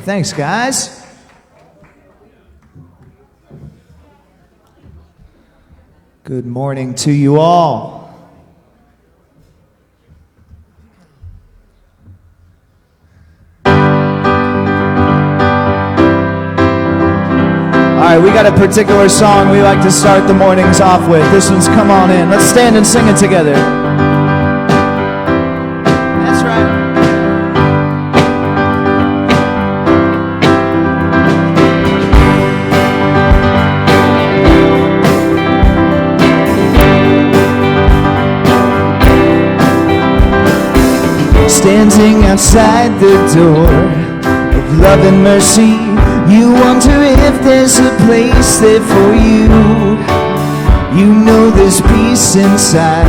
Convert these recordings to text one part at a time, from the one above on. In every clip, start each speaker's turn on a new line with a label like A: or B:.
A: Thanks, guys. Good morning to you all. All right, we got a particular song we like to start the mornings off with. This one's Come On In. Let's stand and sing it together. Standing outside the door of love and mercy, you wonder if there's a place there for you. You know there's peace inside,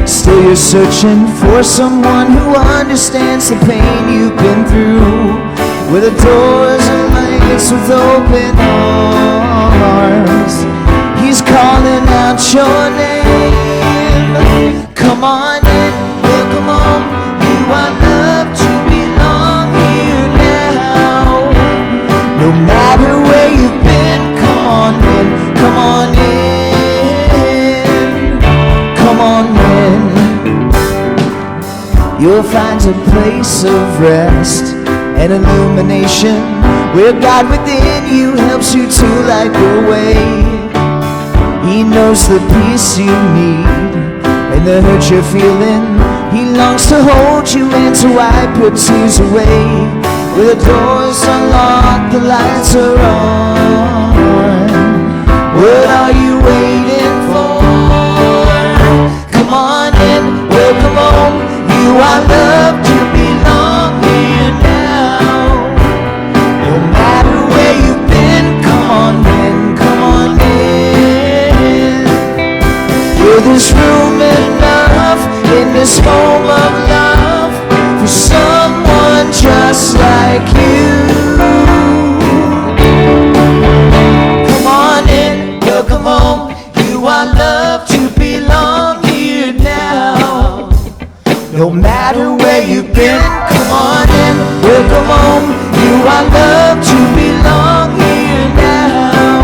A: still you're searching for someone who understands the pain you've been through. Where the doors are lights with open arms, he's calling out your name. Come on in, welcome home. I love to belong here now. No matter where you've been, come on in, come on in, come on in. You'll find a place of rest and illumination, where God within you helps you to light your way. He knows the peace you need and the hurt you're feeling. He longs to hold you and to wipe your tears away. Where the doors are locked, the lights are on. What are you waiting for? Come on in, welcome home. You are loved, you belong here now. No this room enough in this home of love for someone just like you. Come on in, welcome home. You are loved to belong here now. No matter where you've been, come on in, welcome home. You are loved to belong here now.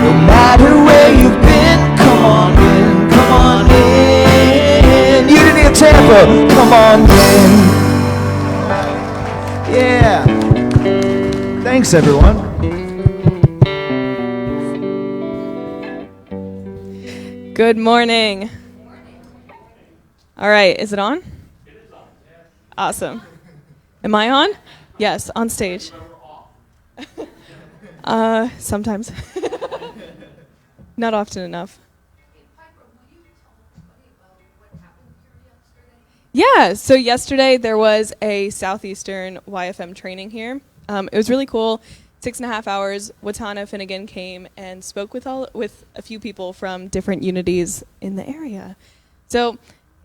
A: No matter where you've been, come on in, come on in. Unity of Tampa, come on in. Yeah. Thanks, everyone.
B: Good morning. All right, is it on? It is on. Awesome. Am I on? Yes, on stage. Sometimes. Not often enough. Yeah, so yesterday there was a Southeastern YFM training here. It was really cool. 6.5 hours. Watana Finnegan came and spoke with a few people from different unities in the area. So,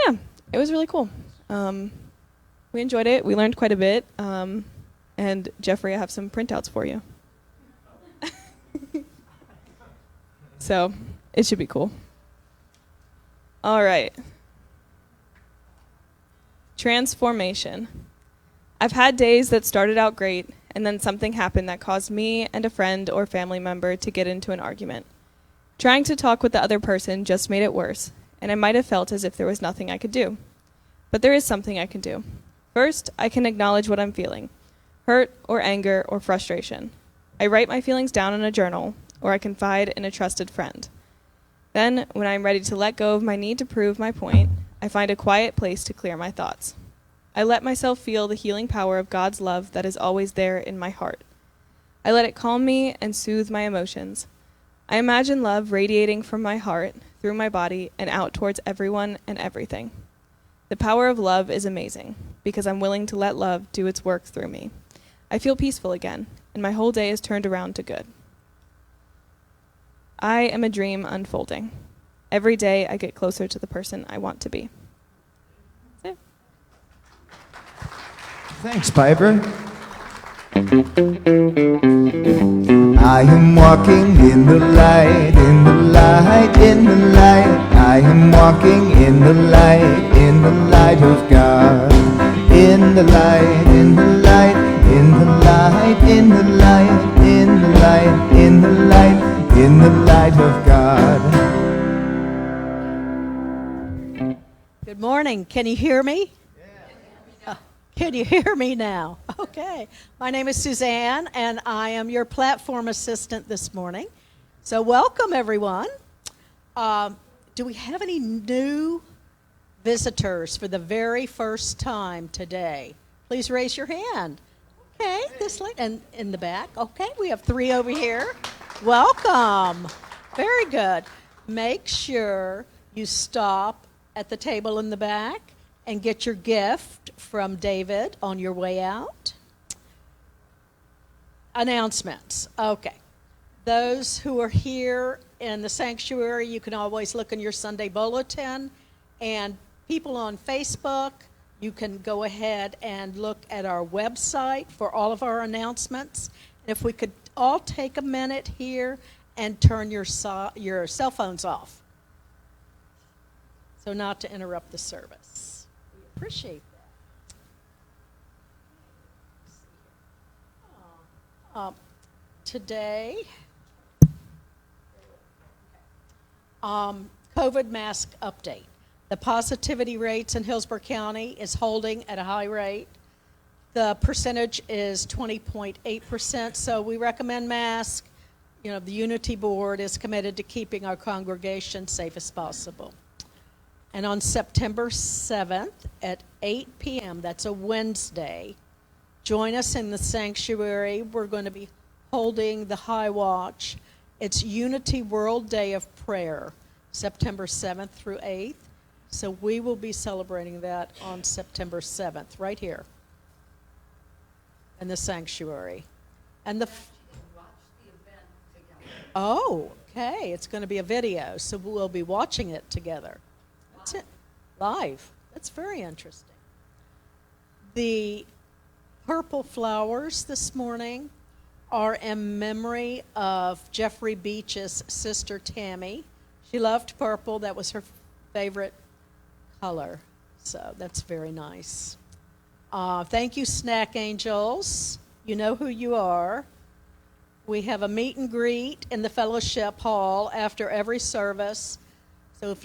B: yeah, it was really cool. We enjoyed it. We learned quite a bit. And Jeffrey, I have some printouts for you. So, it should be cool. All right. Transformation. I've had days that started out great, and then something happened that caused me and a friend or family member to get into an argument. Trying to talk with the other person just made it worse, and I might have felt as if there was nothing I could do. But there is something I can do. First, I can acknowledge what I'm feeling, hurt or anger or frustration. I write my feelings down in a journal, or I confide in a trusted friend. Then, when I'm ready to let go of my need to prove my point, I find a quiet place to clear my thoughts. I let myself feel the healing power of God's love that is always there in my heart. I let it calm me and soothe my emotions. I imagine love radiating from my heart, through my body, and out towards everyone and everything. The power of love is amazing, because I'm willing to let love do its work through me. I feel peaceful again, and my whole day is turned around to good. I am a dream unfolding. Every day I get closer to the person I want to be. That's it.
A: Thanks, Piper. I am walking in the light, in the light, in the light. I am walking in the light of God. In the light, in the light, in the light, in the light, in the light, in the light, in the light of God.
C: Good morning. Can you hear me? Can you hear me now? Okay. My name is Suzanne, and I am your platform assistant this morning. So welcome, everyone. Do we have any new visitors for the very first time today? Please raise your hand. Okay, this lady, and in the back. Okay, we have 3 over here. Welcome. Very good. Make sure you stop at the table in the back and get your gift from David on your way out. Announcements. Okay. Those who are here in the sanctuary, you can always look in your Sunday bulletin. And people on Facebook, you can go ahead and look at our website for all of our announcements. And if we could all take a minute here and turn your cell phones off, so not to interrupt the service. We appreciate that. Today, COVID mask update. The positivity rates in Hillsborough County is holding at a high rate. The percentage is 20.8%, so we recommend masks. You know, the Unity Board is committed to keeping our congregation safe as possible. And on September 7th at 8 p.m., that's a Wednesday, join us in the sanctuary. We're going to be holding the High Watch. It's Unity World Day of Prayer, September 7th through 8th. So we will be celebrating that on September 7th, right here in the sanctuary. And the watch the event together. Oh, Okay, it's going to be a video, so we'll be watching it together. That's it. Live. That's very interesting. The purple flowers this morning are in memory of Jeffrey Beach's sister Tammy. She loved purple. That was her favorite color. So that's very nice. Thank you, Snack Angels. You know who you are. We have a meet and greet in the fellowship hall after every service. So if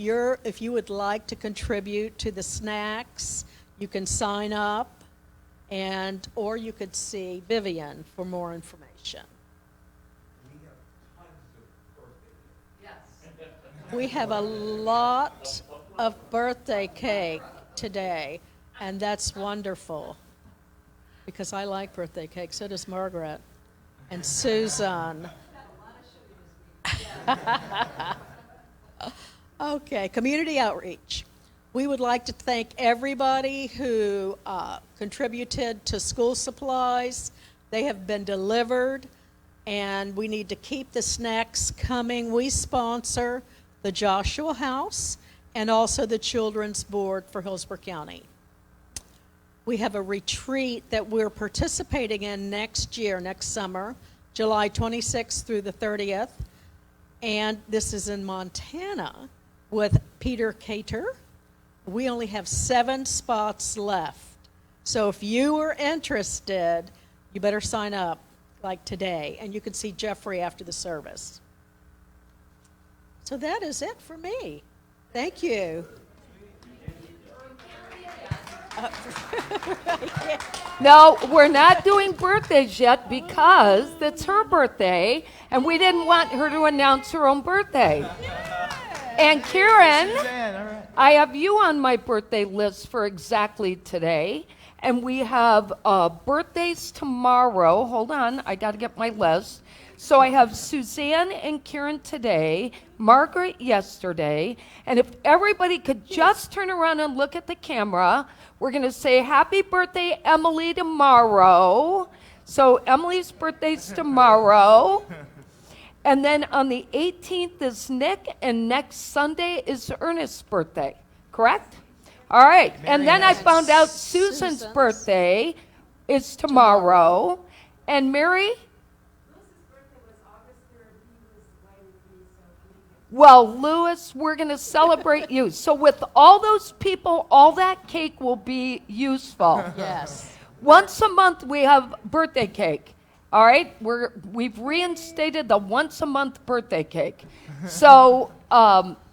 C: you would like to contribute to the snacks, you can sign up, or you could see Vivian for more information. We have a lot of birthday cake today, and that's wonderful because I like birthday cake. So does Margaret and Susan. Okay, community outreach. We would like to thank everybody who contributed to school supplies. They have been delivered, and we need to keep the snacks coming. We sponsor the Joshua House and also the Children's Board for Hillsborough County. We have a retreat that we're participating in next summer, July 26th through the 30th, and this is in Montana with Peter Cater. We only have 7 spots left. So if you are interested, you better sign up like today, and you can see Jeffrey after the service. So that is it for me. Thank you.
D: No, we're not doing birthdays yet because it's her birthday, and we didn't want her to announce her own birthday. And Karen, I have you on my birthday list for exactly today. And we have birthdays tomorrow. Hold on, I got to get my list. So I have Suzanne and Karen today, Margaret yesterday, and if everybody could just turn around and look at the camera, we're going to say happy birthday, Emily, tomorrow. So Emily's birthday's tomorrow. And then on the 18th is Nick, and next Sunday is Ernest's birthday, correct? All right, and then I found out Susan's birthday is tomorrow. And Mary? Well, Louis, we're going to celebrate you. So with all those people, all that cake will be useful.
C: Yes.
D: Once a month, we have birthday cake. All right? We've reinstated the once-a-month birthday cake. So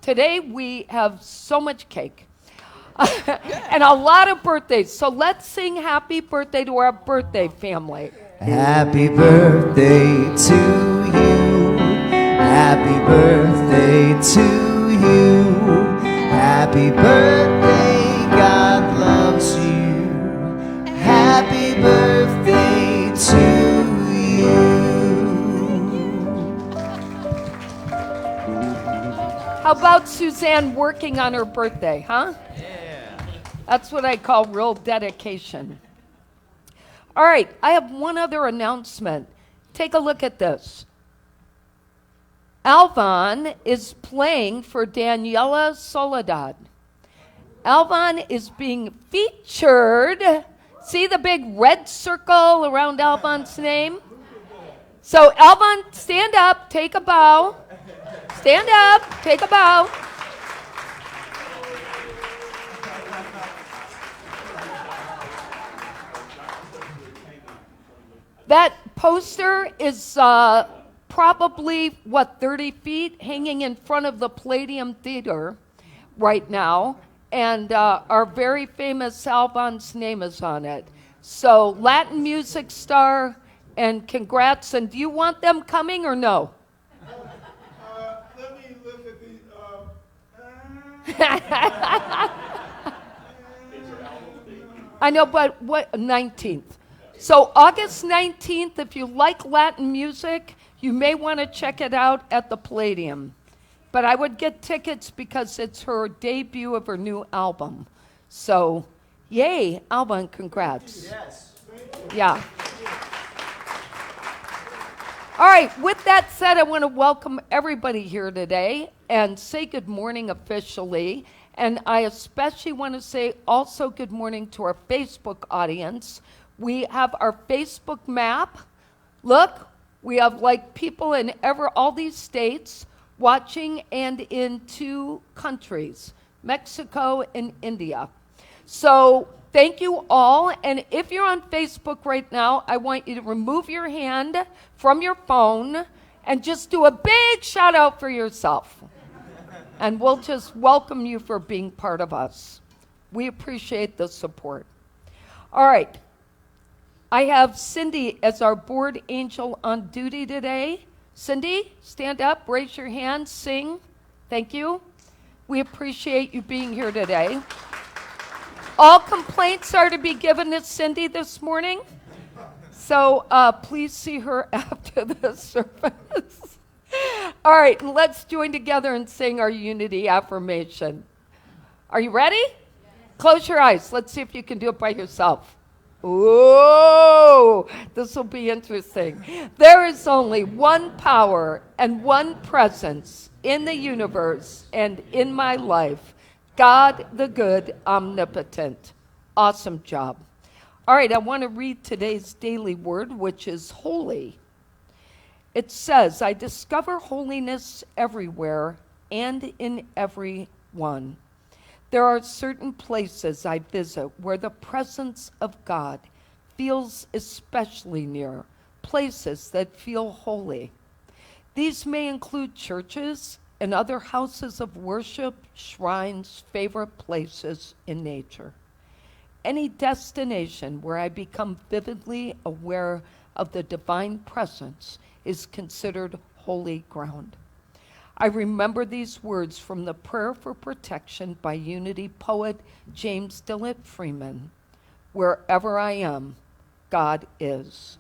D: today, we have so much cake. And a lot of birthdays. So let's sing happy birthday to our birthday family.
A: Happy birthday to you. Happy birthday to you. Happy birthday, God loves you. Happy birthday to you.
D: How about Suzanne working on her birthday, huh? Yeah. That's what I call real dedication. All right, I have one other announcement. Take a look at this. Alvon is playing for Daniela Soledad. Alvon is being featured. See the big red circle around Alvon's name? So Alvon, stand up, take a bow. Stand up, take a bow. That poster is probably, 30 feet, hanging in front of the Palladium Theater right now. And our very famous Alvon's name is on it. So Latin music star, and congrats. And do you want them coming or no?
E: Let me look at these.
D: I know, but what, 19th. So August 19th, if you like Latin music, you may want to check it out at the Palladium. But I would get tickets because it's her debut of her new album. So, yay, Alvon, congrats.
A: Yes.
D: Yeah. All right, with that said, I want to welcome everybody here today and say good morning officially. And I especially want to say also good morning to our Facebook audience. We have our Facebook map. Look, we have like people in all these states watching, and in 2 countries, Mexico and India. So thank you all. And if you're on Facebook right now, I want you to remove your hand from your phone and just do a big shout out for yourself. And we'll just welcome you for being part of us. We appreciate the support. All right. I have Cindy as our board angel on duty today. Cindy, stand up, raise your hand, sing. Thank you. We appreciate you being here today. All complaints are to be given to Cindy this morning. So please see her after the service. All right, and let's join together and sing our unity affirmation. Are you ready? Yes. Close your eyes. Let's see if you can do it by yourself. Whoa, this will be interesting. There is only one power and one presence in the universe and in my life. God the good, omnipotent. Awesome job. All right, I want to read today's daily word, which is holy. It says, I discover holiness everywhere and in everyone. There are certain places I visit where the presence of God feels especially near, places that feel holy. These may include churches and other houses of worship, shrines, favorite places in nature. Any destination where I become vividly aware of the divine presence is considered holy ground. I remember these words from the Prayer for Protection by Unity poet James Dillett Freeman. Wherever I am, God is.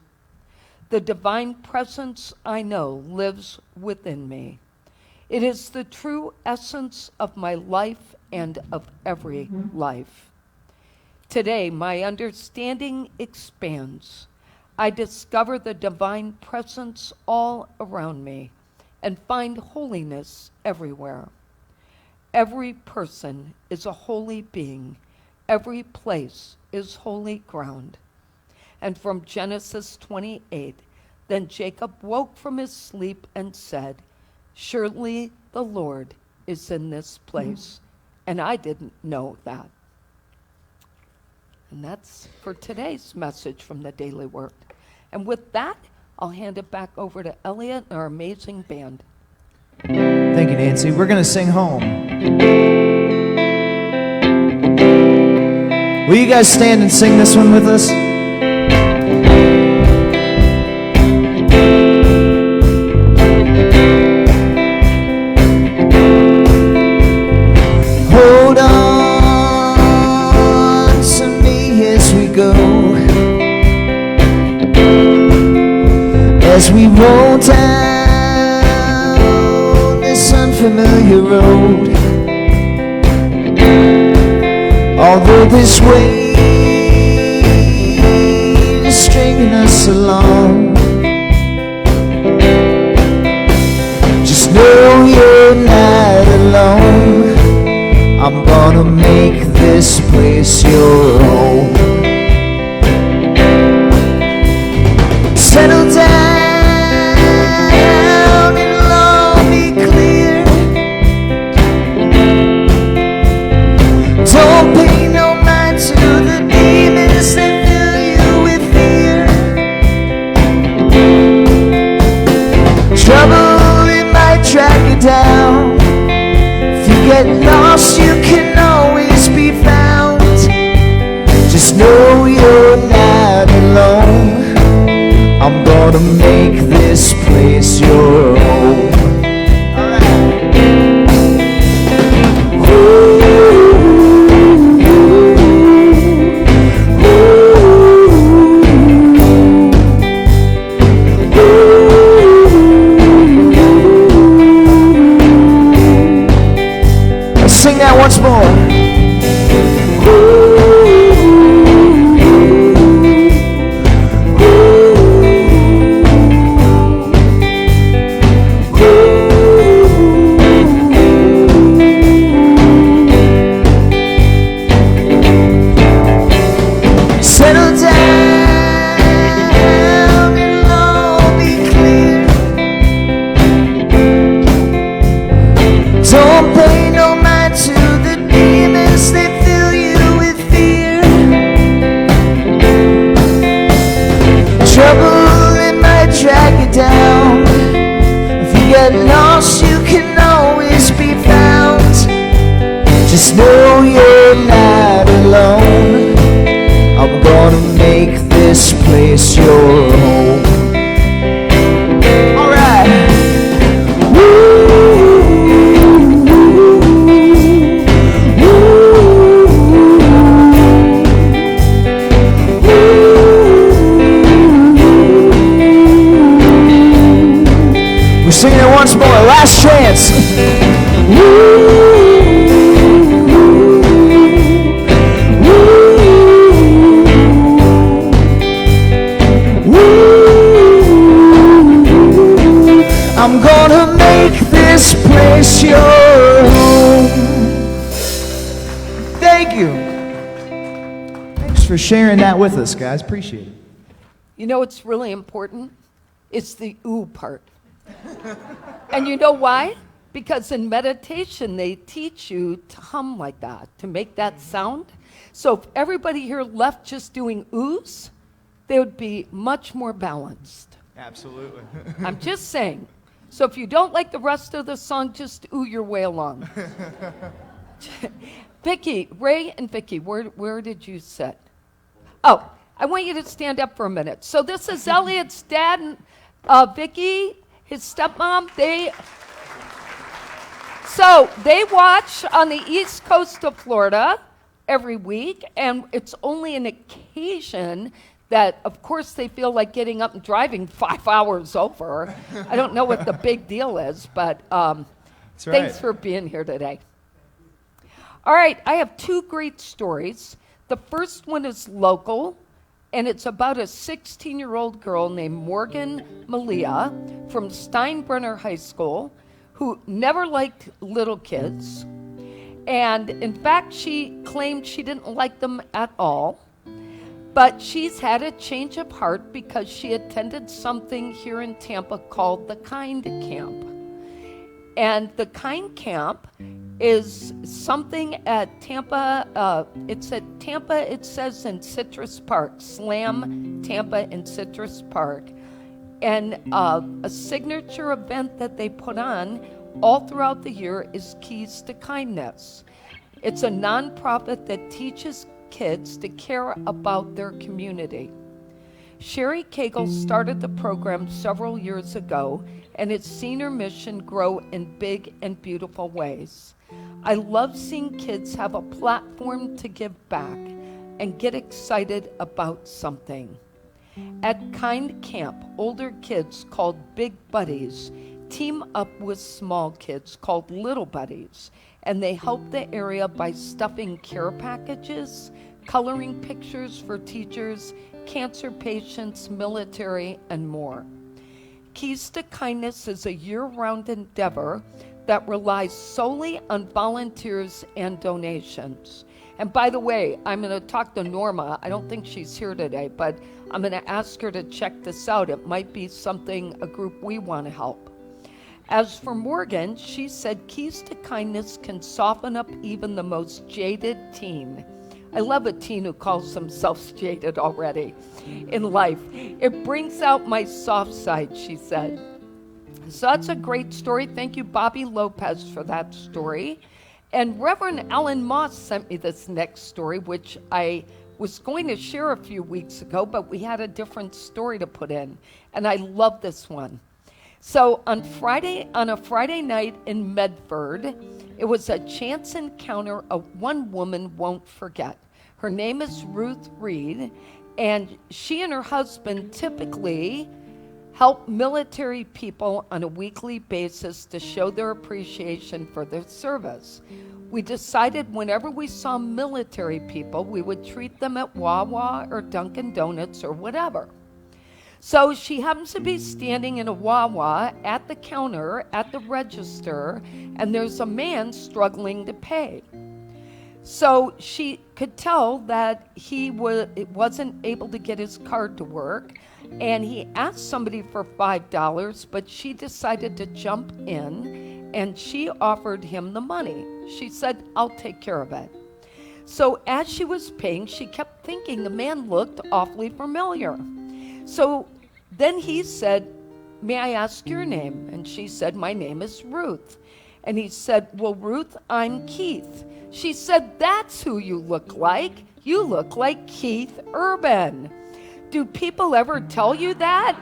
D: The divine presence I know lives within me. It is the true essence of my life and of every life. Today, my understanding expands. I discover the divine presence all around me and find holiness everywhere. Every person is a holy being. Every place is holy ground. And from Genesis 28, then Jacob woke from his sleep and said, surely the Lord is in this place. And I didn't know that. And that's for today's message from the Daily Word. And with that, I'll hand it back over to Elliot and our amazing band.
A: Thank you, Nancy. We're going to sing home. Will you guys stand and sing this one with us? Hold on to me as we go, as we roll down this unfamiliar road. Although this weight is stringing us along, just know you're not alone. I'm gonna make this place your home. Settle down, it'll all be clear. Don't pay no mind to the demons that fill you with fear. Trouble, it might track you down. If you get lost, you can always be found. Just know you're not alone. I'm gonna make this place your home. Sing that once more. get lost, you can always be found. Just know you're not alone. I'm gonna make this place your home. Alright. We're singing it once more, last chance. I'm gonna make this place your home. Thank you. Thanks for sharing that with us, guys. Appreciate it.
D: You know what's really important? It's the ooh part. And you know why? Because in meditation, they teach you to hum like that, to make that sound. So if everybody here left just doing oohs, they would be much more balanced.
A: Absolutely.
D: I'm just saying. So if you don't like the rest of the song, just ooh your way along. Vicki, Ray and Vicki, where did you sit? Oh, I want you to stand up for a minute. So this is Elliot's dad and Vicki, his stepmom. They watch on the east coast of Florida every week, and it's only an occasion that, of course, they feel like getting up and driving 5 hours over. I don't know what the big deal is, but thanks for being here today. All right, I have two great stories. The first one is local, and it's about a 16-year-old girl named Morgan Malia from Steinbrenner High School who never liked little kids. And in fact, she claimed she didn't like them at all. But she's had a change of heart because she attended something here in Tampa called the Kind Camp. And the Kind Camp is something at Tampa. It's at Tampa, it says in Citrus Park, Slam Tampa in Citrus Park. And a signature event that they put on all throughout the year is Keys to Kindness. It's a nonprofit that teaches kids to care about their community. Sherry Cagle started the program several years ago, and it's seen her mission grow in big and beautiful ways. I love seeing kids have a platform to give back and get excited about something. At Kind Camp, older kids called Big Buddies team up with small kids called Little Buddies, and they help the area by stuffing care packages, coloring pictures for teachers, cancer patients, military, and more. Keys to Kindness is a year-round endeavor that relies solely on volunteers and donations. And by the way, I'm going to talk to Norma. I don't think she's here today, but I'm going to ask her to check this out. It might be something, a group we want to help. As for Morgan, she said Keys to Kindness can soften up even the most jaded teen. I love a teen who calls themselves jaded already in life. It brings out my soft side, she said. So that's a great story. Thank you, Bobby Lopez, for that story. And Reverend Alan Moss sent me this next story, which I was going to share a few weeks ago, but we had a different story to put in. And I love this one. So on a Friday night in Medford, it was a chance encounter one woman won't forget. Her name is Ruth Reed, and she and her husband typically help military people on a weekly basis to show their appreciation for their service. We decided whenever we saw military people, we would treat them at Wawa or Dunkin' Donuts or whatever. So she happens to be standing in a Wawa at the counter, at the register, and there's a man struggling to pay. So she could tell that he wasn't able to get his card to work, and he asked somebody for $5, but she decided to jump in, and she offered him the money. She said, "I'll take care of it." So as she was paying, she kept thinking the man looked awfully familiar. So then he said, may I ask your name? And she said, my name is Ruth. And he said, well, Ruth, I'm Keith. She said, that's who you look like. You look like Keith Urban. Do people ever tell you that?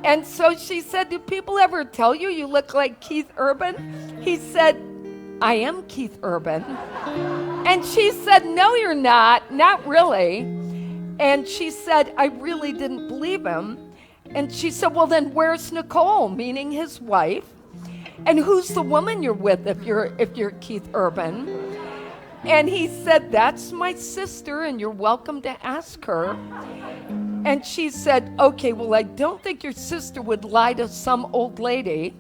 D: And so she said, do people ever tell you you look like Keith Urban? He said, I am Keith Urban. And she said, no, you're not really. And she said, I really didn't believe him. And she said, well, then where's Nicole, meaning his wife? And who's the woman you're with if you're Keith Urban? And he said, that's my sister, and you're welcome to ask her. And she said, okay, well, I don't think your sister would lie to some old lady.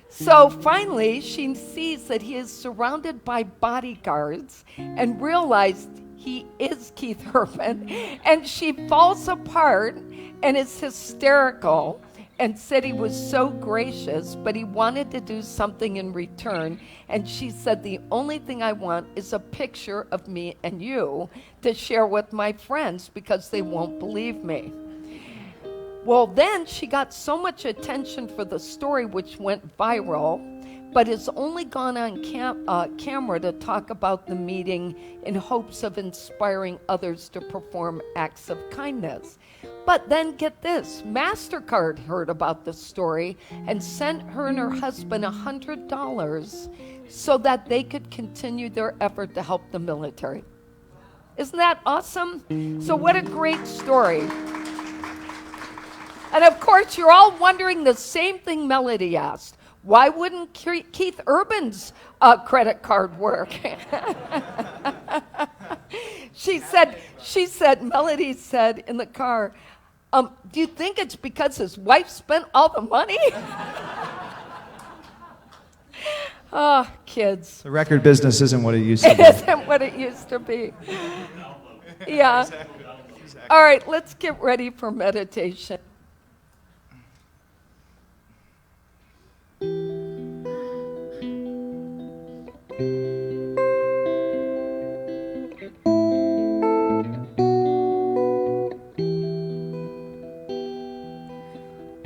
D: So finally, she sees that he is surrounded by bodyguards and realized he is Keith Urban. And she falls apart and is hysterical and said he was so gracious, but he wanted to do something in return. And she said, the only thing I want is a picture of me and you to share with my friends because they won't believe me. Well, then she got so much attention for the story, which went viral, but has only gone on camera to talk about the meeting in hopes of inspiring others to perform acts of kindness. But then get this, MasterCard heard about the story and sent her and her husband $100 so that they could continue their effort to help the military. Isn't that awesome? So what a great story. And of course, you're all wondering the same thing Melody asked. Why wouldn't Keith Urban's credit card work? Melody said in the car, do you think it's because his wife spent all the money? Oh, kids.
A: The record business isn't what it used to be.
D: It isn't what it used to be. Yeah. All right, let's get ready for meditation.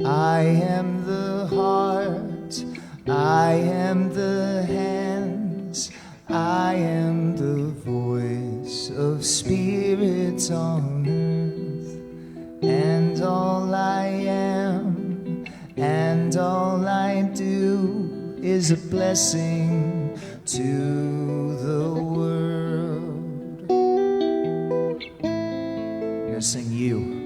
A: I am the heart, I am the hands, I am the voice of spirits on earth, and all I am and all I do is a blessing to the world. I'm gonna sing you.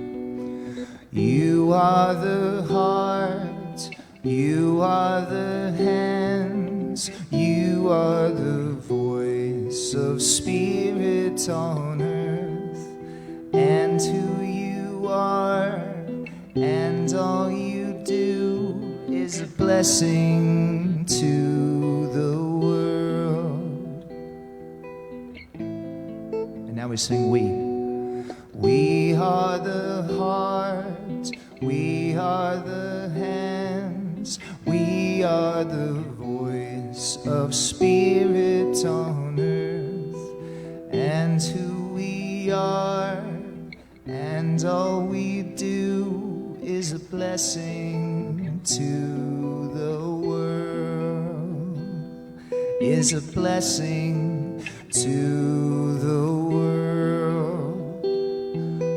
A: You are the heart, you are the hands, you are the voice of spirit on earth, and who you are, and all you do is a blessing to the world. And now we sing we. We are the heart, we are the hands, we are the voice of spirit on earth, and who we are, and all we do is a blessing to the world, is a blessing to the world.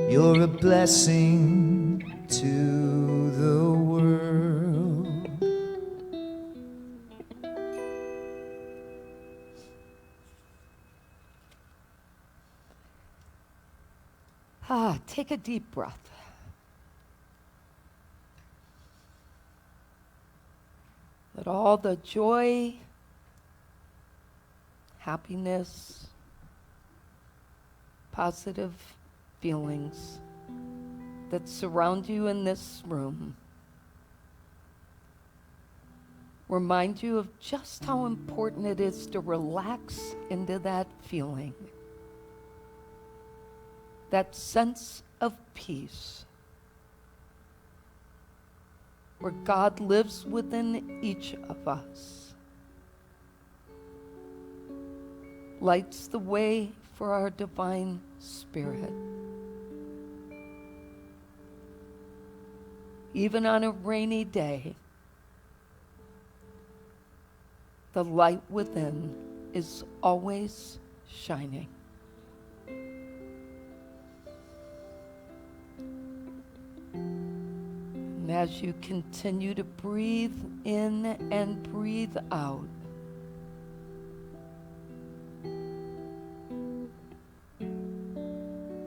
A: You're a blessing to the world.
D: Take a deep breath. Let all the joy, happiness, positive feelings that surround you in this room remind you of just how important it is to relax into that feeling, that sense of peace, where God lives within each of us, lights the way for our divine spirit. even on a rainy day, the light within is always shining. And as you continue to breathe in and breathe out,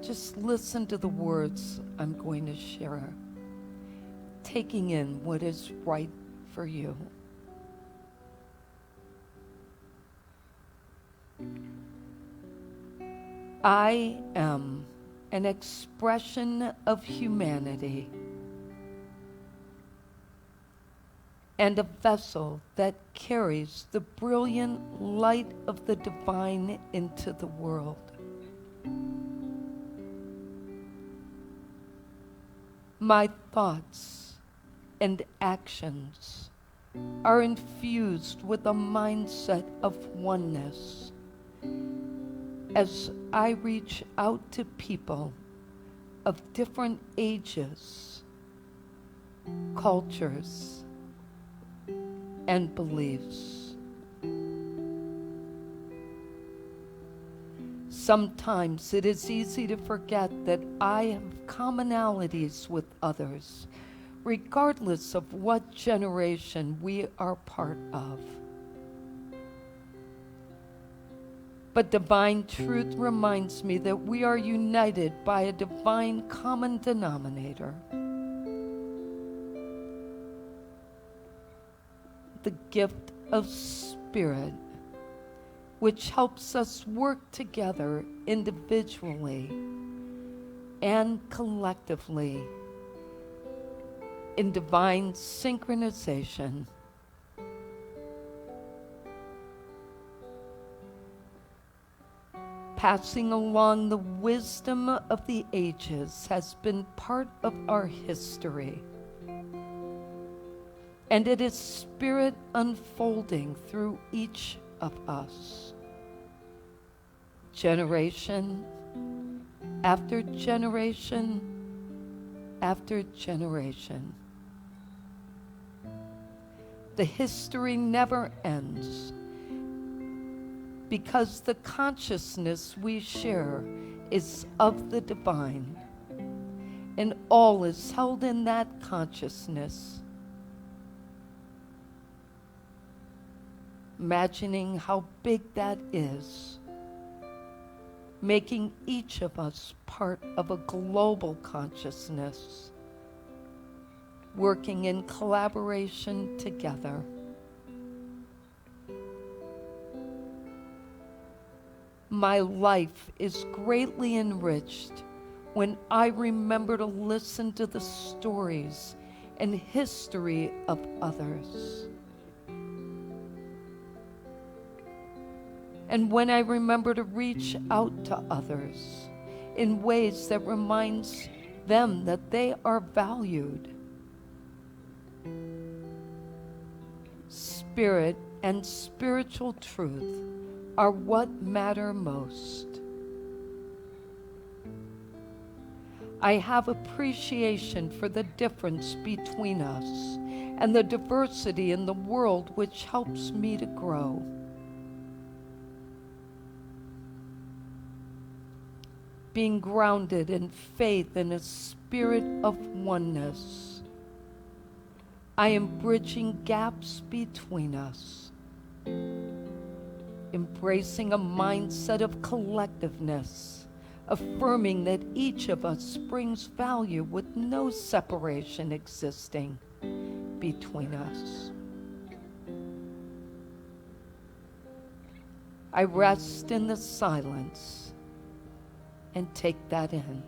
D: just listen to the words I'm going to share, taking in what is right for you. I am an expression of humanity and a vessel that carries the brilliant light of the divine into the world. My thoughts and actions are infused with a mindset of oneness as I reach out to people of different ages, cultures, and beliefs. Sometimes it is easy to forget that I have commonalities with others, regardless of what generation we are part of. But divine truth reminds me that we are united by a divine common denominator. The gift of spirit, which helps us work together individually and collectively in divine synchronization. Passing along the wisdom of the ages has been part of our history. And it is spirit unfolding through each of us. Generation after generation after generation. The history never ends because the consciousness we share is of the divine, and all is held in that consciousness. Imagining how big that is, making each of us part of a global consciousness, working in collaboration together. My life is greatly enriched when I remember to listen to the stories and history of others. And when I remember to reach out to others in ways that reminds them that they are valued. Spirit and spiritual truth are what matter most. I have appreciation for the difference between us and the diversity in the world, which helps me to grow. Being grounded in faith and a spirit of oneness, I am bridging gaps between us, embracing a mindset of collectiveness, affirming that each of us brings value with no separation existing between us. I rest in the silence and take that in.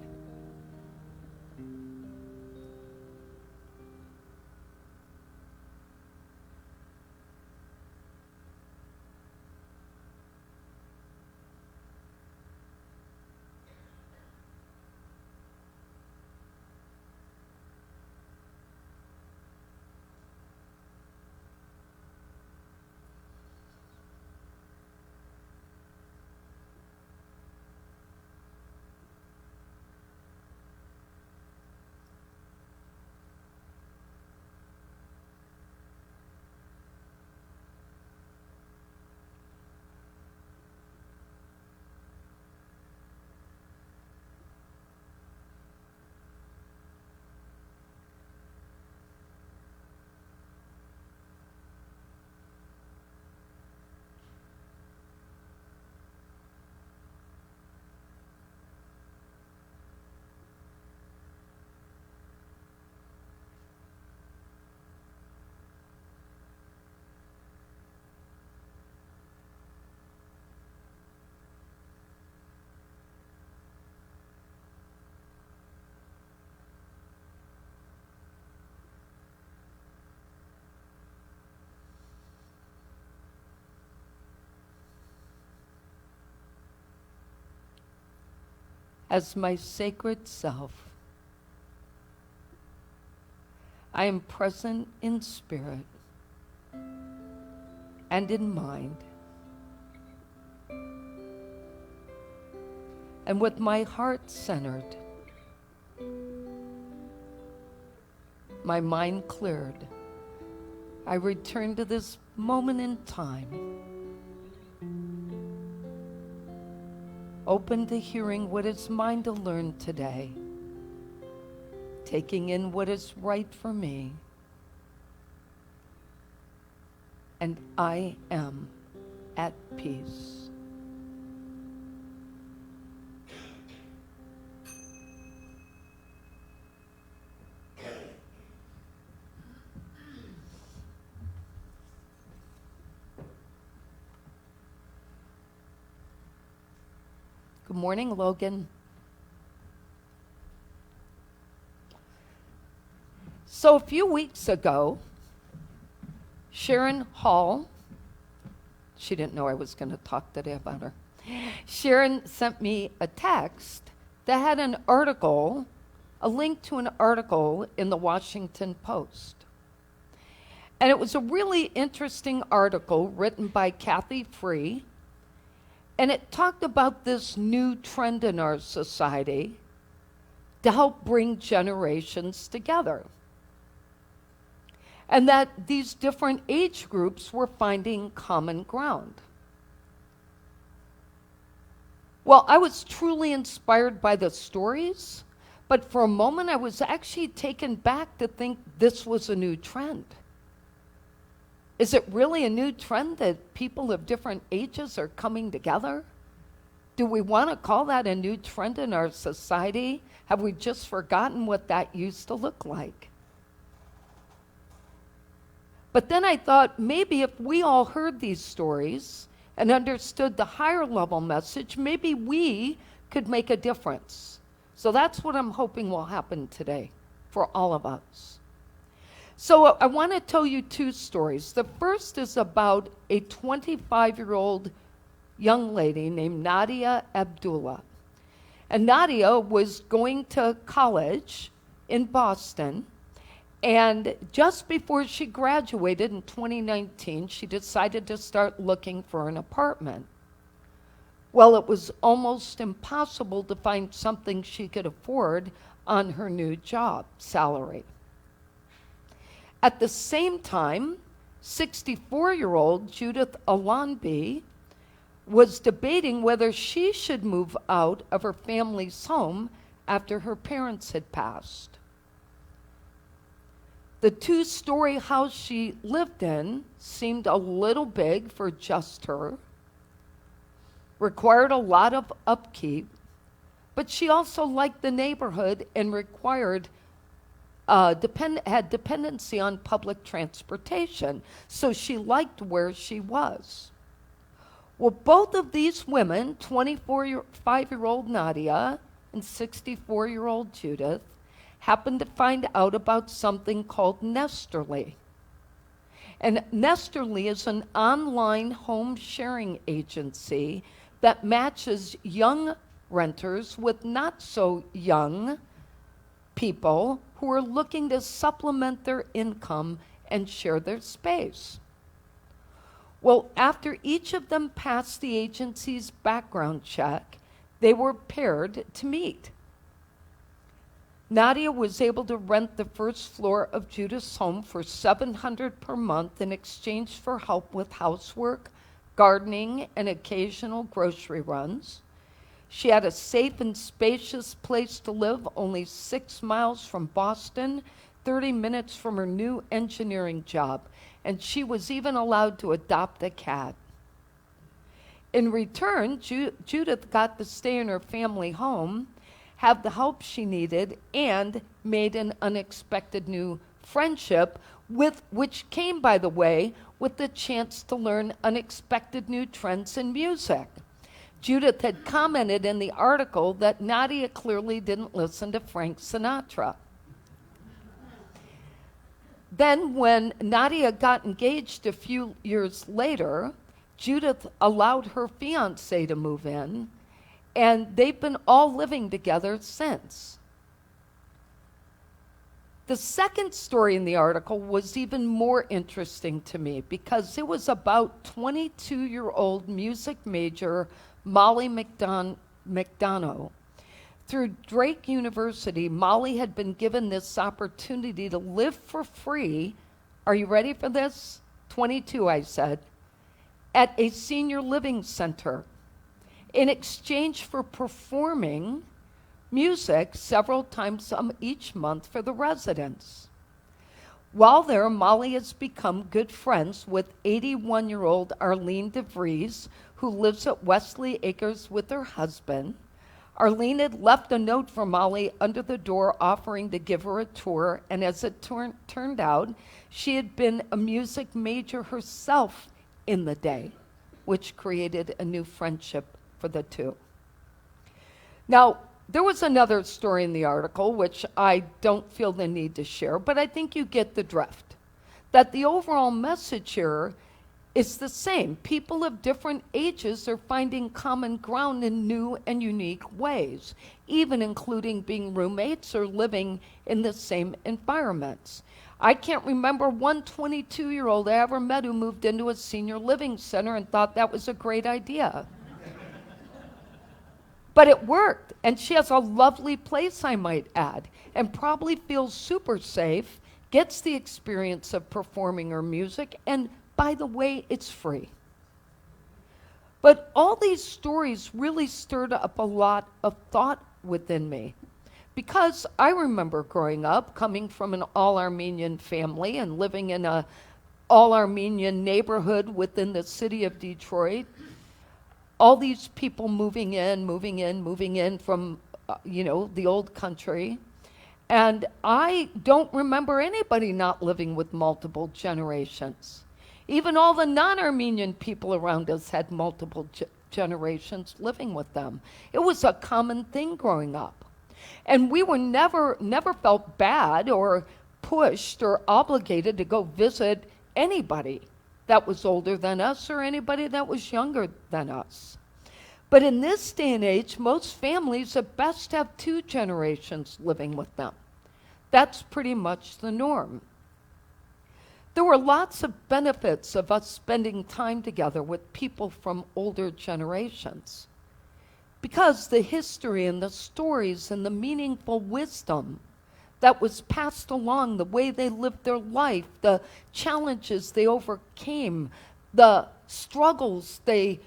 D: as my sacred self. I am present in spirit and in mind, and with my heart centered, my mind cleared, I return to this moment in time, open to hearing what is mine to learn today, taking in what is right for me, and I am at peace. Good morning, Logan. So a few weeks ago, Sharon Hall, she didn't know I was going to talk today about her. Sharon sent me a text that had an article, a link to an article in the Washington Post. And it was a really interesting article written by Kathy Free. And it talked about this new trend in our society to help bring generations together. And that these different age groups were finding common ground. Well, I was truly inspired by the stories, but for a moment I was actually taken back to think this was a new trend. Is it really a new trend that people of different ages are coming together? Do we want to call that a new trend in our society? Have we just forgotten what that used to look like? But then I thought maybe if we all heard these stories and understood the higher level message, maybe we could make a difference. So that's what I'm hoping will happen today for all of us. So I want to tell you two stories. The first is about a 25-year-old young lady named Nadia Abdullah. And Nadia was going to college in Boston, and just before she graduated in 2019, she decided to start looking for an apartment. Well, it was almost impossible to find something she could afford on her new job salary. At the same time, 64-year-old Judith Alonby was debating whether she should move out of her family's home after her parents had passed. The two-story house she lived in seemed a little big for just her, required a lot of upkeep, but she also liked the neighborhood and required had dependency on public transportation, so she liked where she was. Well, both of these women, 25-year-old Nadia and 64-year-old Judith, happened to find out about something called Nesterly. And Nesterly is an online home sharing agency that matches young renters with not so young people who are looking to supplement their income and share their space. Well, after each of them passed the agency's background check, they were paired to meet. Nadia was able to rent the first floor of Judith's home for $700 per month in exchange for help with housework, gardening, and occasional grocery runs. She had a safe and spacious place to live, only 6 miles from Boston, 30 minutes from her new engineering job, and she was even allowed to adopt a cat. In return, Judith got to stay in her family home, have the help she needed, and made an unexpected new friendship, which came, by the way, with the chance to learn unexpected new trends in music. Judith had commented in the article that Nadia clearly didn't listen to Frank Sinatra. Then when Nadia got engaged a few years later, Judith allowed her fiancé to move in, And they've been all living together since. The second story in the article was even more interesting to me because it was about 22-year-old music major Molly McDonough. Through Drake University, Molly had been given this opportunity to live for free. Are you ready for this? 22, I said. At a senior living center in exchange for performing music several times each month for the residents. While there, Molly has become good friends with 81-year-old Arlene DeVries, who lives at Wesley Acres with her husband. Arlene had left a note for Molly under the door offering to give her a tour, and as it turned out, she had been a music major herself in the day, which created a new friendship for the two. Now, there was another story in the article which I don't feel the need to share, but I think you get the drift. That the overall message here is the same. People of different ages are finding common ground in new and unique ways, even including being roommates or living in the same environments. I can't remember one 22-year-old I ever met who moved into a senior living center and thought that was a great idea. But it worked, and she has a lovely place, I might add, and probably feels super safe, gets the experience of performing her music, and by the way, it's free. But all these stories really stirred up a lot of thought within me, because I remember growing up, coming from an all-Armenian family and living in a all-Armenian neighborhood within the city of Detroit. All these people moving in from, the old country. And I don't remember anybody not living with multiple generations. Even all the non-Armenian people around us had multiple generations living with them. It was a common thing growing up. And we were never felt bad or pushed or obligated to go visit anybody that was older than us or anybody that was younger than us. But in this day and age, most families at best have 2 generations living with them. That's pretty much the norm. There were lots of benefits of us spending time together with people from older generations, because the history and the stories and the meaningful wisdom that was passed along, the way they lived their life, the challenges they overcame, the struggles they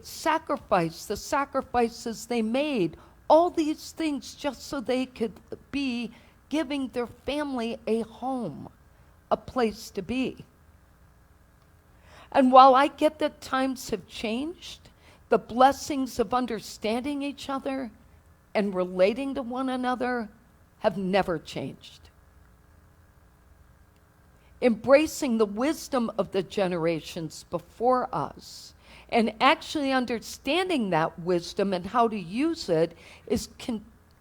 D: sacrificed, the sacrifices they made, all these things just so they could be giving their family a home, a place to be. And while I get that times have changed, the blessings of understanding each other and relating to one another have never changed. Embracing the wisdom of the generations before us and actually understanding that wisdom and how to use it is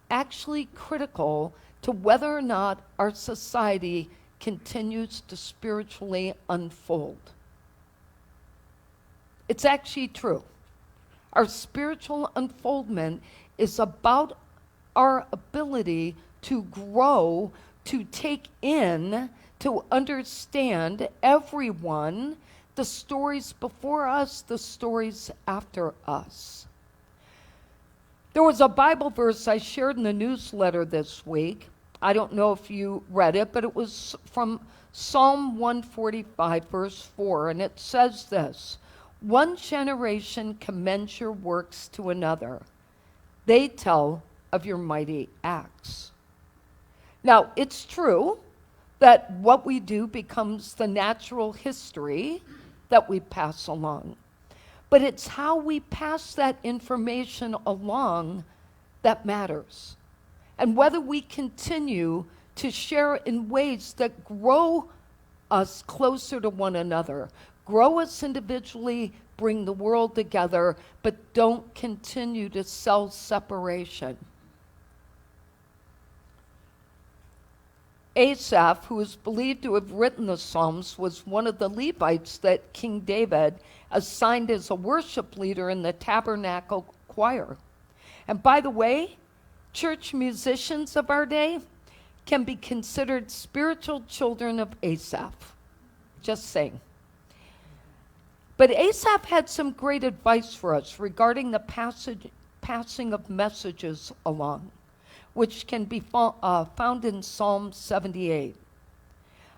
D: actually critical to whether or not our society continues to spiritually unfold. It's actually true. Our spiritual unfoldment is about our ability to grow, to take in, to understand everyone, the stories before us, the stories after us. There was a Bible verse I shared in the newsletter this week. I don't know if you read it, but it was from Psalm 145, verse 4, and it says this: "One generation commends your works to another. They tell of your mighty acts." Now, it's true that what we do becomes the natural history that we pass along. But it's how we pass that information along that matters. And whether we continue to share in ways that grow us closer to one another, grow us individually, bring the world together, but don't continue to sell separation. Asaph, who is believed to have written the Psalms, was one of the Levites that King David assigned as a worship leader in the tabernacle choir. And by the way, church musicians of our day can be considered spiritual children of Asaph. Just saying. But Asaph had some great advice for us regarding the passing of messages along, which can be found in Psalm 78.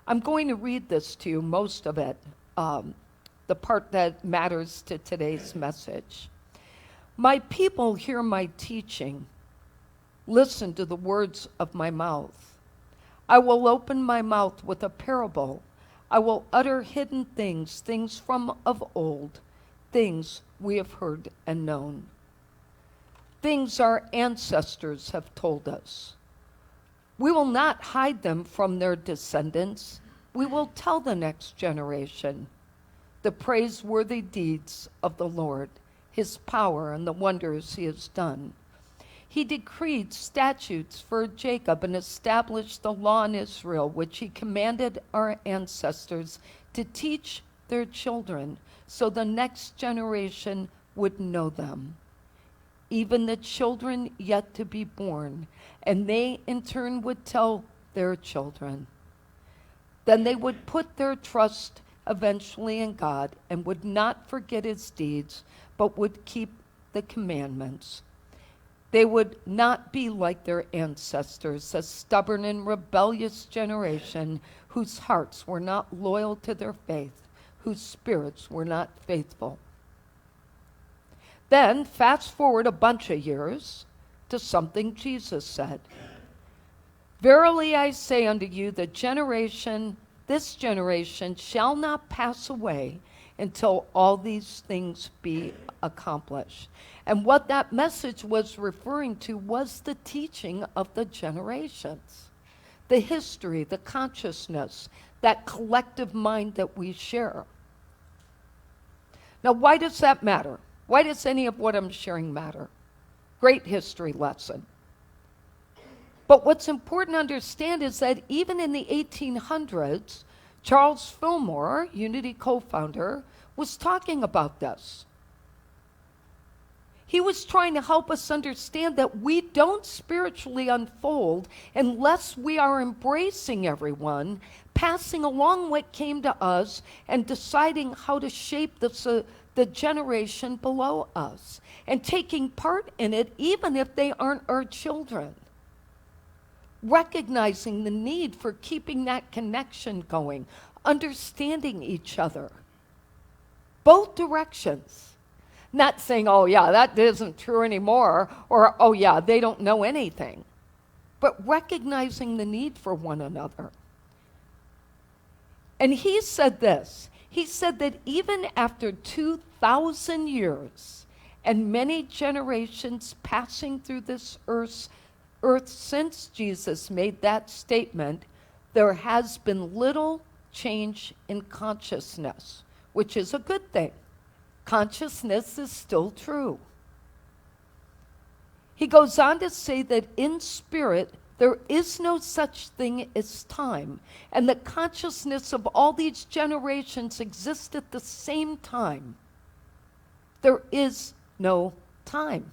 D: I'm going to read this to you, most of it, the part that matters to today's message. My people hear my teaching. Listen to the words of my mouth. I will open my mouth with a parable. I will utter hidden things, things from of old, things we have heard and known. Things our ancestors have told us. We will not hide them from their descendants. We will tell the next generation the praiseworthy deeds of the Lord, his power and the wonders he has done. He decreed statutes for Jacob and established the law in Israel, which he commanded our ancestors to teach their children, so the next generation would know them, even the children yet to be born, and they in turn would tell their children. Then they would put their trust eventually in God and would not forget his deeds, but would keep the commandments. They would not be like their ancestors, a stubborn and rebellious generation whose hearts were not loyal to their faith, whose spirits were not faithful. Then, fast forward a bunch of years to something Jesus said. Verily I say unto you, this generation shall not pass away until all these things be accomplished. And what that message was referring to was the teaching of the generations, the history, the consciousness, that collective mind that we share. Now, why does that matter? Why does any of what I'm sharing matter? Great history lesson. But what's important to understand is that even in the 1800s, Charles Fillmore, Unity co-founder, was talking about this. He was trying to help us understand that we don't spiritually unfold unless we are embracing everyone, passing along what came to us, and deciding how to shape the generation below us, and taking part in it even if they aren't our children. Recognizing the need for keeping that connection going, understanding each other. Both directions. Not saying, oh yeah, that isn't true anymore, or oh yeah, they don't know anything. But recognizing the need for one another. And he said this. He said that even after 2,000 years and many generations passing through this earth since Jesus made that statement, there has been little change in consciousness, which is a good thing. Consciousness is still true. He goes on to say that in spirit, there is no such thing as time, and that consciousness of all these generations exist at the same time. There is no time.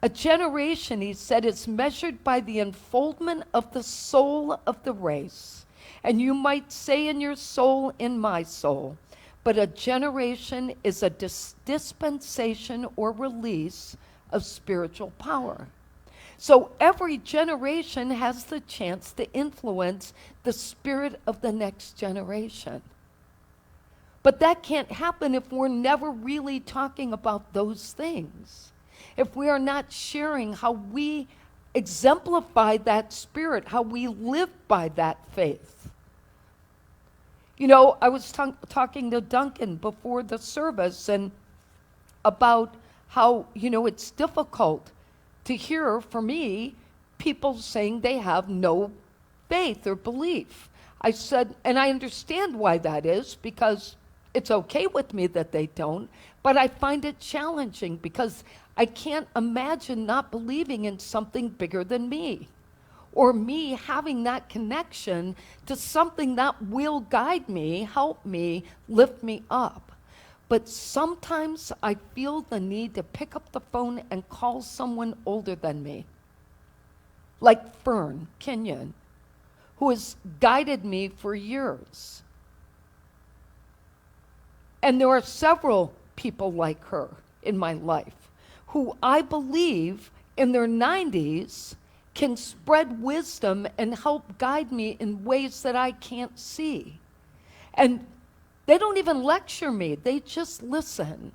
D: A generation, he said, is measured by the unfoldment of the soul of the race. And you might say in your soul, in my soul. But a generation is a dispensation or release of spiritual power. So every generation has the chance to influence the spirit of the next generation. But that can't happen if we're never really talking about those things. If we are not sharing how we exemplify that spirit, how we live by that faith. You know, I was talking to Duncan before the service and about how, it's difficult to hear, for me, people saying they have no faith or belief. I said, and I understand why that is, because it's okay with me that they don't, but I find it challenging because I can't imagine not believing in something bigger than me, or me having that connection to something that will guide me, help me, lift me up. But sometimes I feel the need to pick up the phone and call someone older than me, like Fern Kenyon, who has guided me for years. And there are several people like her in my life who I believe in their 90s can spread wisdom and help guide me in ways that I can't see. And they don't even lecture me, they just listen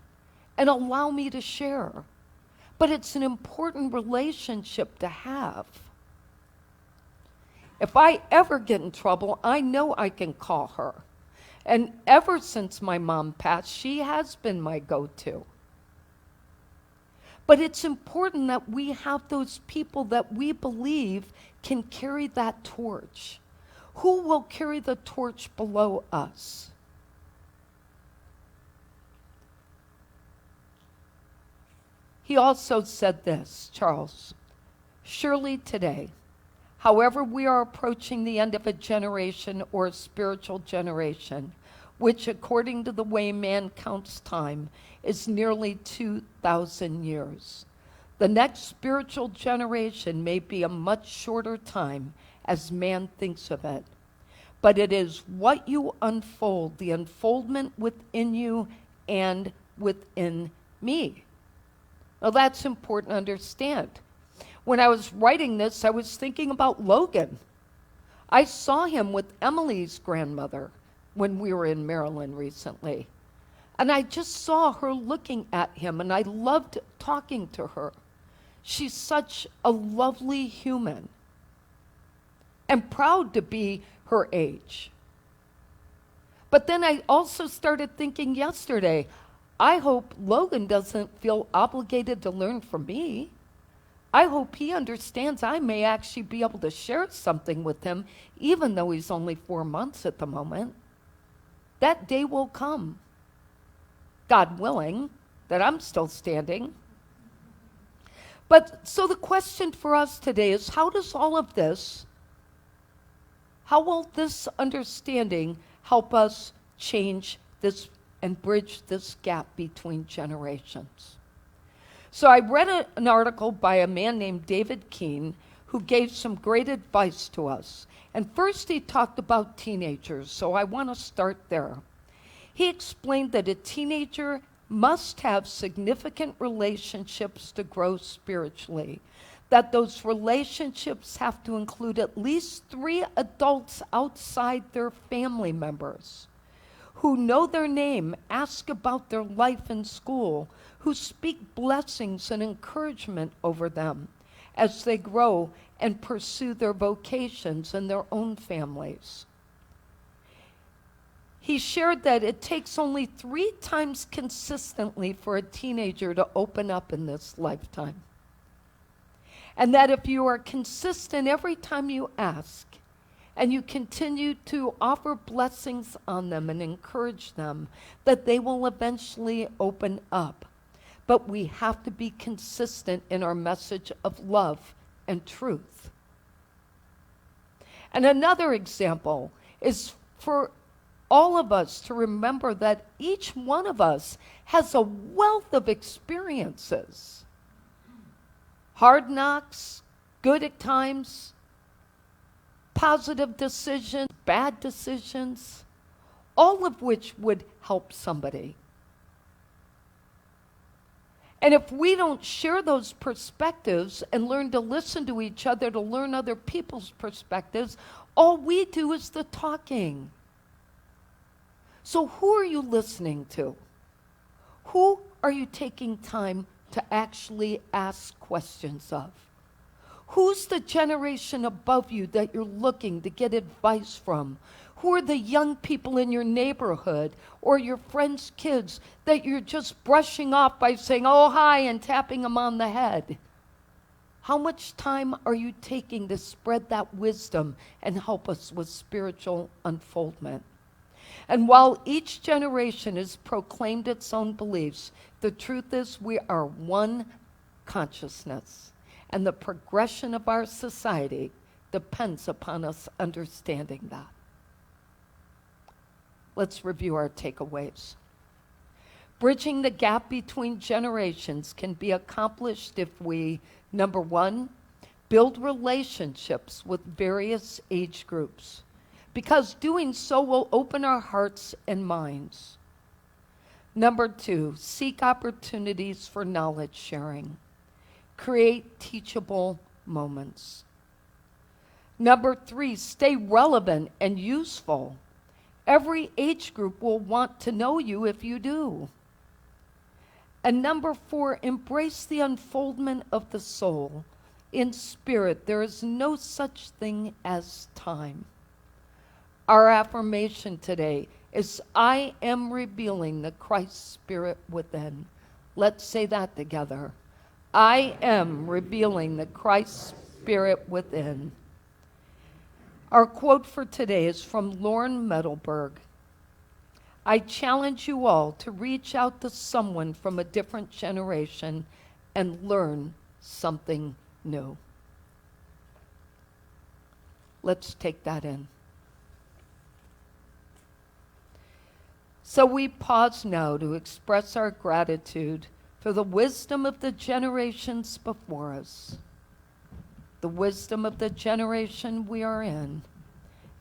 D: and allow me to share. But it's an important relationship to have. If I ever get in trouble, I know I can call her. And ever since my mom passed, she has been my go-to. But it's important that we have those people that we believe can carry that torch. Who will carry the torch below us? He also said this, Charles, surely today, however we are approaching the end of a generation or a spiritual generation, which according to the way man counts time is nearly 2,000 years. The next spiritual generation may be a much shorter time as man thinks of it, but it is what you unfold, the unfoldment within you and within me. Now that's important to understand. When I was writing this, I was thinking about Logan. I saw him with Emily's grandmother when we were in Maryland recently. And I just saw her looking at him, and I loved talking to her. She's such a lovely human and proud to be her age. But then I also started thinking yesterday, I hope Logan doesn't feel obligated to learn from me. I hope he understands I may actually be able to share something with him, even though he's only 4 months at the moment. That day will come, God willing, that I'm still standing. But so the question for us today is, how does all of this, how will this understanding help us change this and bridge this gap between generations? So I read an article by a man named David Keene who gave some great advice to us. And first he talked about teenagers, so I want to start there. He explained that a teenager must have significant relationships to grow spiritually, that those relationships have to include at least 3 adults outside their family members who know their name, ask about their life in school, who speak blessings and encouragement over them as they grow and pursue their vocations and their own families. He shared that it takes only 3 times consistently for a teenager to open up in this lifetime. And that if you are consistent every time you ask, and you continue to offer blessings on them and encourage them, that they will eventually open up. But we have to be consistent in our message of love and truth. And another example is for all of us to remember that each one of us has a wealth of experiences. Hard knocks, good at times, positive decisions, bad decisions, all of which would help somebody. And if we don't share those perspectives and learn to listen to each other, to learn other people's perspectives, all we do is the talking. So who are you listening to? Who are you taking time to actually ask questions of? Who's the generation above you that you're looking to get advice from? Who are the young people in your neighborhood or your friends' kids that you're just brushing off by saying, oh, hi, and tapping them on the head? How much time are you taking to spread that wisdom and help us with spiritual unfoldment? And while each generation has proclaimed its own beliefs, the truth is we are one consciousness. And the progression of our society depends upon us understanding that. Let's review our takeaways. Bridging the gap between generations can be accomplished if we, number one, build relationships with various age groups, because doing so will open our hearts and minds. Number two, seek opportunities for knowledge sharing. Create teachable moments. Number three, stay relevant and useful. Every age group will want to know you if you do. And number four, embrace the unfoldment of the soul. In spirit, there is no such thing as time. Our affirmation today is, I am revealing the Christ Spirit within. Let's say that together. I am revealing the Christ Spirit within. Our quote for today is from Lauren Metalberg. I challenge you all to reach out to someone from a different generation and learn something new. Let's take that in. So we pause now to express our gratitude for the wisdom of the generations before us, the wisdom of the generation we are in,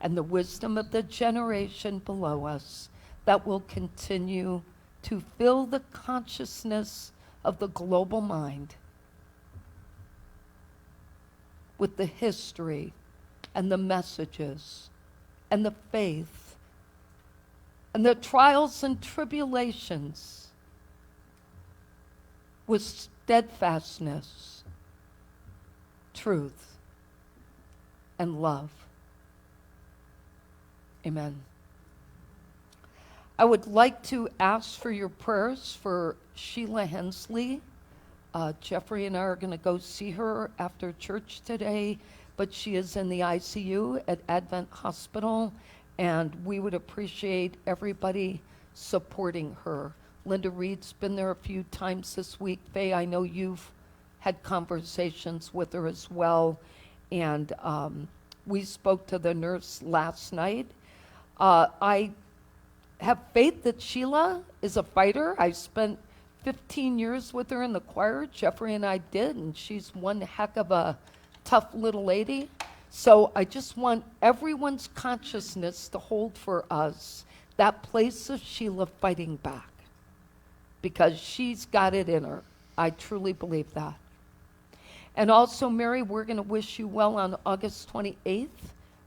D: and the wisdom of the generation below us that will continue to fill the consciousness of the global mind with the history and the messages and the faith and the trials and tribulations with steadfastness, truth, and love. Amen. I would like to ask for your prayers for Sheila Hensley. Jeffrey and I are going to go see her after church today, but she is in the ICU at Advent Hospital, and we would appreciate everybody supporting her. Linda Reed's been there a few times this week. Faye, I know you've had conversations with her as well, and we spoke to the nurse last night. I have faith that Sheila is a fighter. I spent 15 years with her in the choir. Jeffrey and I did, and she's one heck of a tough little lady. So I just want everyone's consciousness to hold for us that place of Sheila fighting back, because she's got it in her. I truly believe that. And also, Mary, we're going to wish you well on August 28th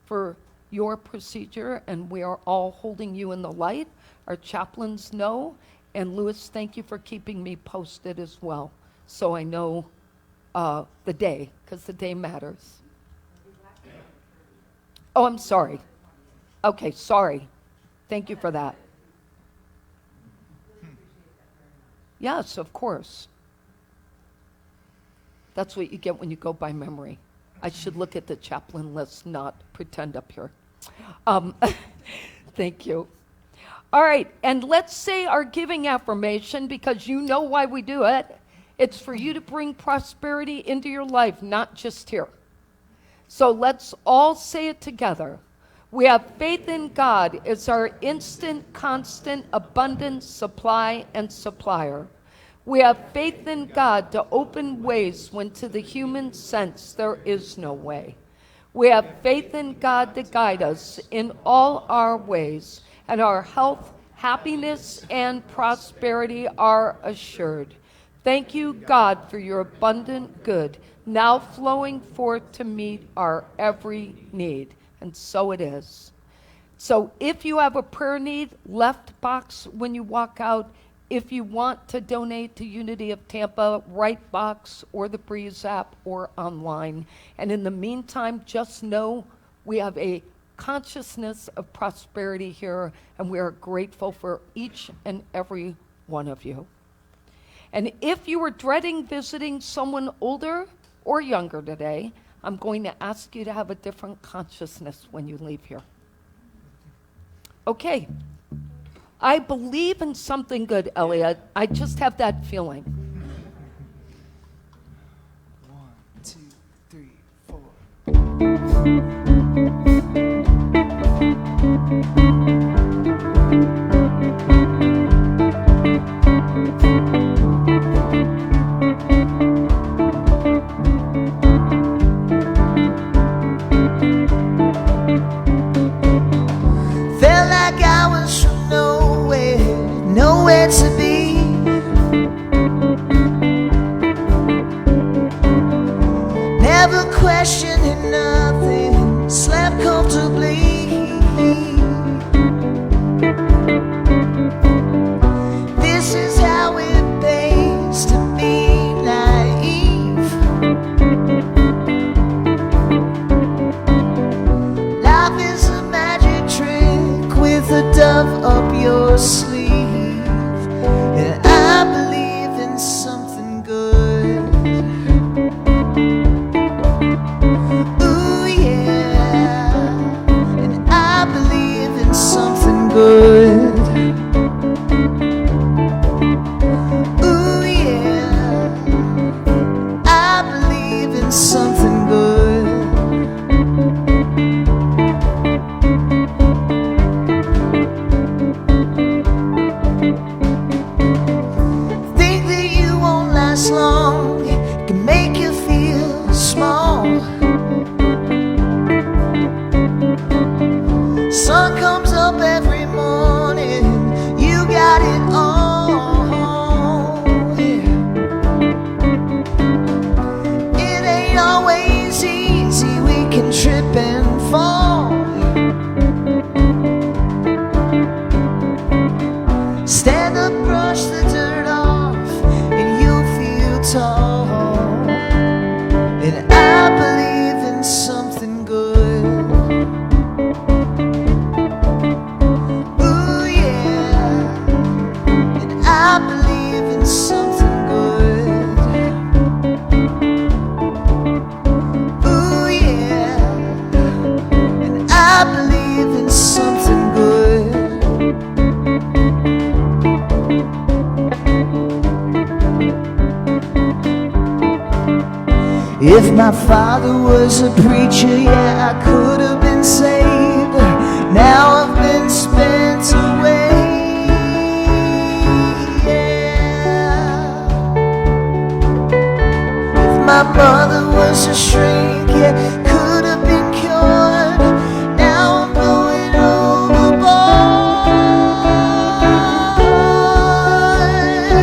D: for your procedure, and we are all holding you in the light. Our chaplains know, and Louis, thank you for keeping me posted as well, so I know the day, because the day matters. Oh, I'm sorry. Okay, sorry. Thank you for that. Yes, of course. That's what you get when you go by memory. I should look at the chaplain list, not pretend up here. Thank you. All right, and let's say our giving affirmation, because you know why we do it. It's for you to bring prosperity into your life, not just here. So let's all say it together. We have faith in God as our instant, constant, abundant supply and supplier. We have faith in God to open ways when to the human sense there is no way. We have faith in God to guide us in all our ways, and our health, happiness, and prosperity are assured. Thank you, God, for your abundant good, now flowing forth to meet our every need. And so it is. So if you have a prayer need, left box when you walk out. If you want to donate to Unity of Tampa, right box or the Breeze app or online. And in the meantime, just know we have a consciousness of prosperity here, and we are grateful for each and every one of you. And if you were dreading visiting someone older or younger today, I'm going to ask you to have a different consciousness when you leave here. Okay. I believe in something good, Elliot. I just have that feeling.
A: 1, 2, 3, 4. trip and fall. Stand up, brush the dirt off, and you'll feel tall. And I believe in something good. Ooh, yeah. And I believe in something good. Ooh, yeah. And I believe in something good. If my father was a preacher, yeah, I could have been saved. Now I've been spent away, yeah. If my mother was a shrink, yeah, could have been cured. Now I'm going overboard.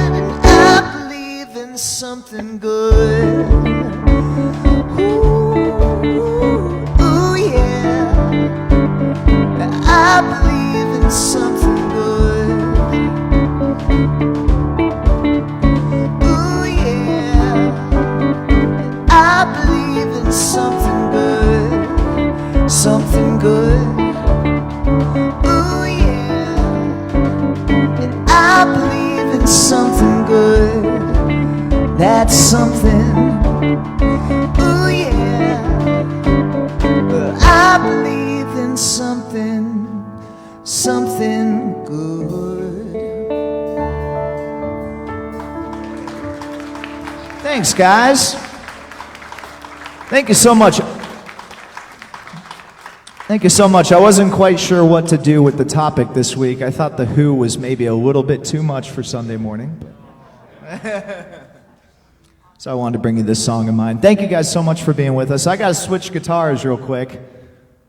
A: And I believe in something good. Ooh, yeah. I believe in something good. Ooh, yeah. I believe in something good. Something good. Ooh, yeah. And I believe in something good. That's something. Ooh, yeah. I believe in something good. Thanks, guys. Thank you so much. Thank you so much. I wasn't quite sure what to do with the topic this week. I thought The Who was maybe a little bit too much for Sunday morning. So I wanted to bring you this song of mine. Thank you guys so much for being with us. I got to switch guitars real quick.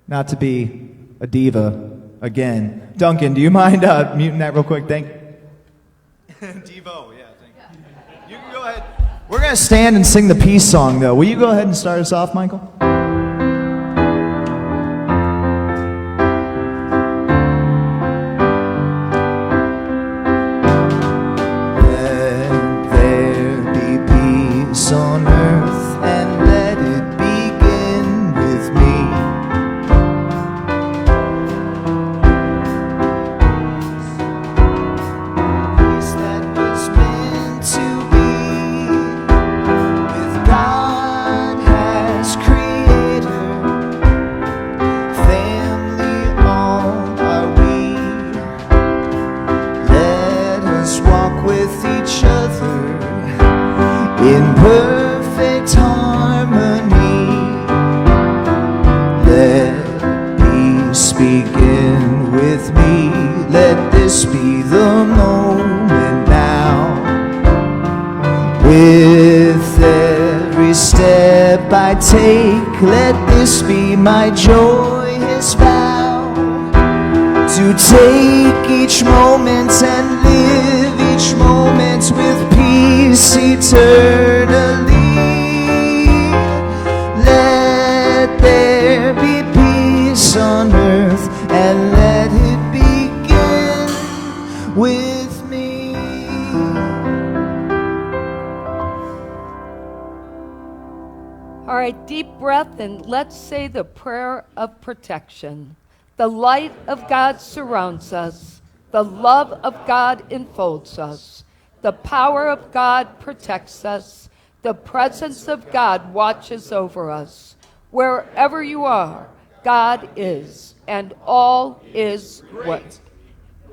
A: Not to be a diva again. Duncan, do you mind muting that real quick? Thank you. Devo, yeah, thank you. You can go ahead. We're going to stand and sing the peace song, though. Will you go ahead and start us off, Michael? On earth, and let it begin with me. Peace that was meant to be, with God as creator, family all are we. Let us walk with each other in perfect harmony. Let peace begin with me. Let this be the moment now. With every step I take, let this be my joyous vow. To take each moment and live each moment with peace eternally. Let there be peace on earth, and let it begin with me.
D: All right, deep breath, and let's say the prayer of protection. The light of God surrounds us. The love of God enfolds us. The power of God protects us. The presence of God watches over us. Wherever you are, God is, and all is well.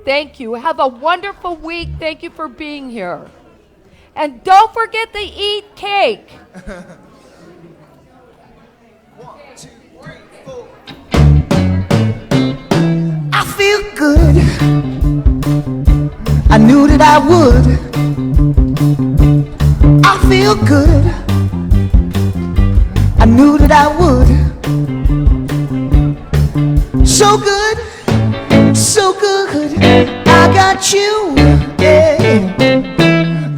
D: Thank you. Have a wonderful week. Thank you for being here. And don't forget to eat cake.
A: 1, 2, 3, 4. I feel good. I knew that I would. I feel good. I knew that I would. So good, so good. I got you, yeah.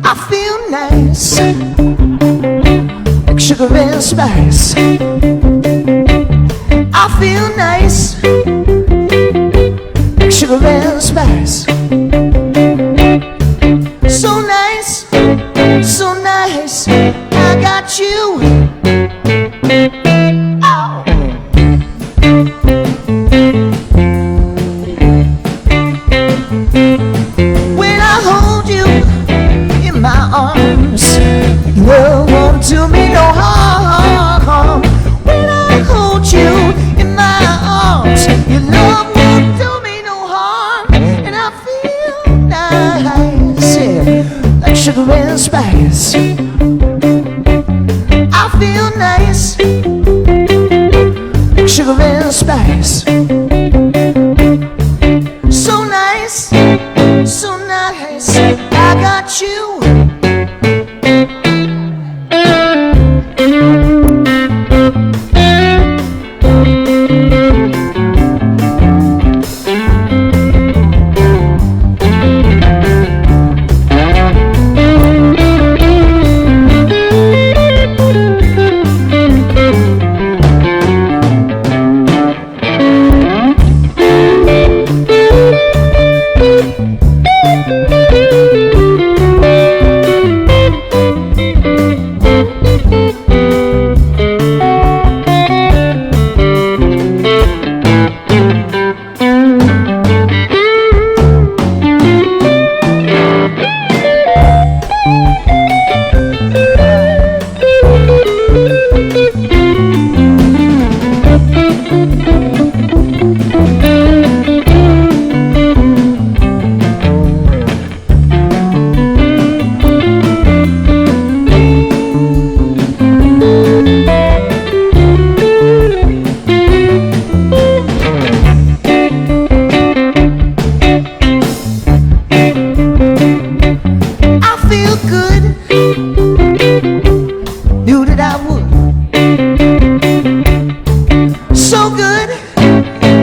A: I feel nice, like sugar and spice. feel nice, like sugar and spice. So nice, so nice, I got you. Oh. When I hold you in my arms, love won't do me no harm. When I hold you in my arms, your love won't do me no harm. And I feel nice, yeah, like sugar and spice. I feel nice, like sugar and spice. So nice, so nice, I got you.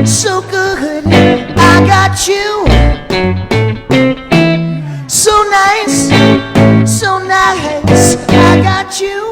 A: So good, I got you. So nice, I got you.